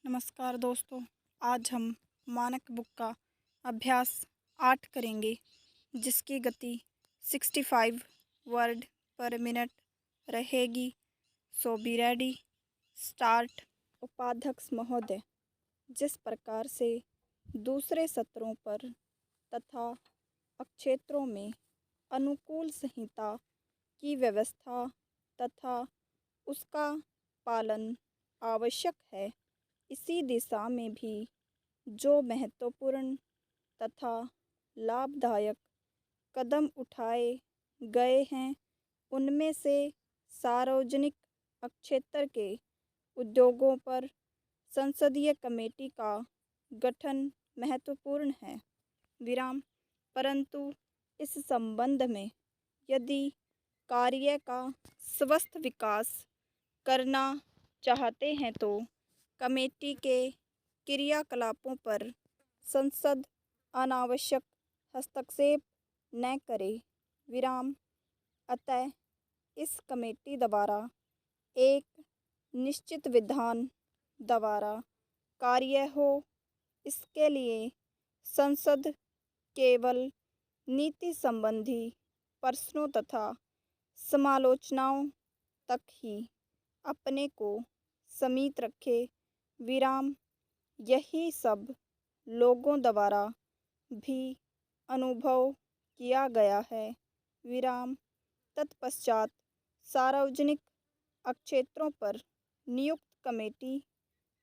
नमस्कार दोस्तों। आज हम मानक बुक का अभ्यास 8 करेंगे, जिसकी गति 65 वर्ड पर मिनट रहेगी। सो बी रेडी, स्टार्ट। उपाध्यक्ष महोदय, जिस प्रकार से दूसरे सत्रों पर तथा अक्षेत्रों में अनुकूल संहिता की व्यवस्था तथा उसका पालन आवश्यक है, इसी दिशा में भी जो महत्वपूर्ण तथा लाभदायक कदम उठाए गए हैं, उनमें से सार्वजनिक क्षेत्र के उद्योगों पर संसदीय कमेटी का गठन महत्वपूर्ण है। विराम। परंतु इस संबंध में यदि कार्य का स्वस्थ विकास करना चाहते हैं तो कमेटी के क्रियाकलापों पर संसद अनावश्यक हस्तक्षेप न करे। विराम। अतः इस कमेटी द्वारा एक निश्चित विधान द्वारा कार्य हो, इसके लिए संसद केवल नीति संबंधी प्रश्नों तथा समालोचनाओं तक ही अपने को सीमित रखे। विराम। यही सब लोगों द्वारा भी अनुभव किया गया है। विराम। तत्पश्चात सार्वजनिक क्षेत्रों पर नियुक्त कमेटी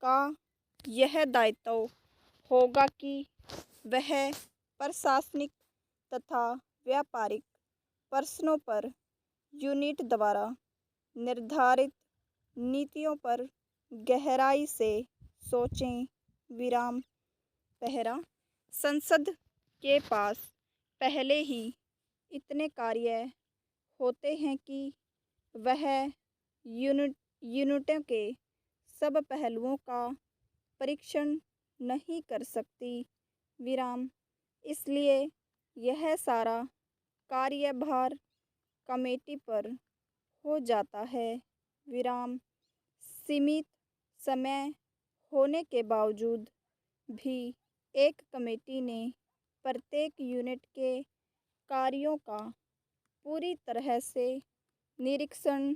का यह दायित्व होगा कि वह प्रशासनिक तथा व्यापारिक प्रश्नों पर यूनिट द्वारा निर्धारित नीतियों पर गहराई से सोचें। विराम। पहला, संसद के पास पहले ही इतने कार्य होते हैं कि वह यूनिटों के सब पहलुओं का परीक्षण नहीं कर सकती। विराम। इसलिए यह सारा कार्यभार कमेटी पर हो जाता है। विराम। सीमित समय होने के बावजूद भी एक कमेटी ने प्रत्येक यूनिट के कार्यों का पूरी तरह से निरीक्षण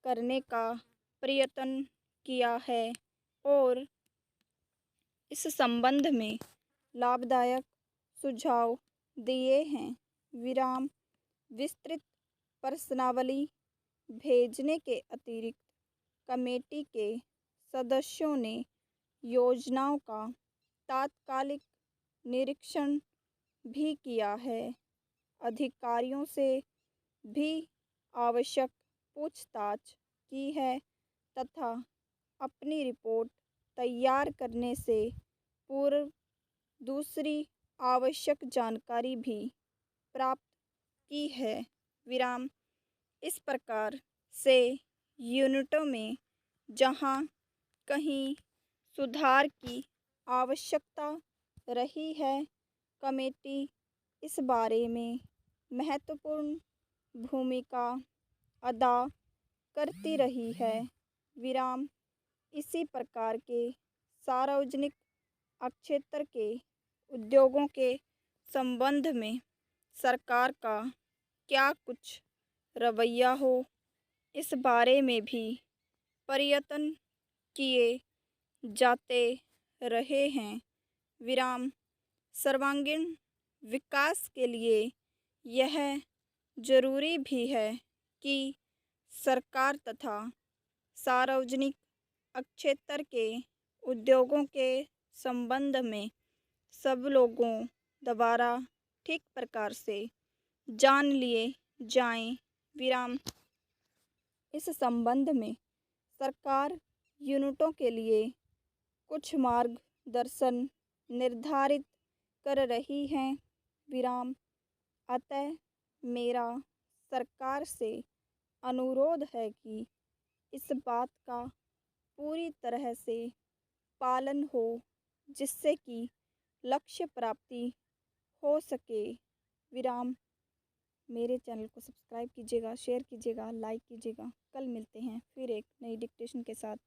करने का प्रयत्न किया है और इस संबंध में लाभदायक सुझाव दिए हैं। विराम। विस्तृत प्रश्नावली भेजने के अतिरिक्त कमेटी के सदस्यों ने योजनाओं का तात्कालिक निरीक्षण भी किया है, अधिकारियों से भी आवश्यक पूछताछ की है तथा अपनी रिपोर्ट तैयार करने से पूर्व दूसरी आवश्यक जानकारी भी प्राप्त की है। विराम। इस प्रकार से यूनिटों में जहाँ कहीं सुधार की आवश्यकता रही है, कमेटी इस बारे में महत्वपूर्ण भूमिका अदा करती रही है। विराम। इसी प्रकार के सार्वजनिक क्षेत्र के उद्योगों के संबंध में सरकार का क्या कुछ रवैया हो, इस बारे में भी प्रयत्न किए जाते रहे हैं। विराम। सर्वांगीण विकास के लिए यह जरूरी भी है कि सरकार तथा सार्वजनिक क्षेत्र के उद्योगों के संबंध में सब लोगों द्वारा ठीक प्रकार से जान लिए जाएं। विराम। इस संबंध में सरकार यूनिटों के लिए कुछ मार्गदर्शन निर्धारित कर रही है। विराम। अतः मेरा सरकार से अनुरोध है कि इस बात का पूरी तरह से पालन हो, जिससे कि लक्ष्य प्राप्ति हो सके। विराम। मेरे चैनल को सब्सक्राइब कीजिएगा, शेयर कीजिएगा, लाइक कीजिएगा। कल मिलते हैं फिर एक नई डिक्टेशन के साथ।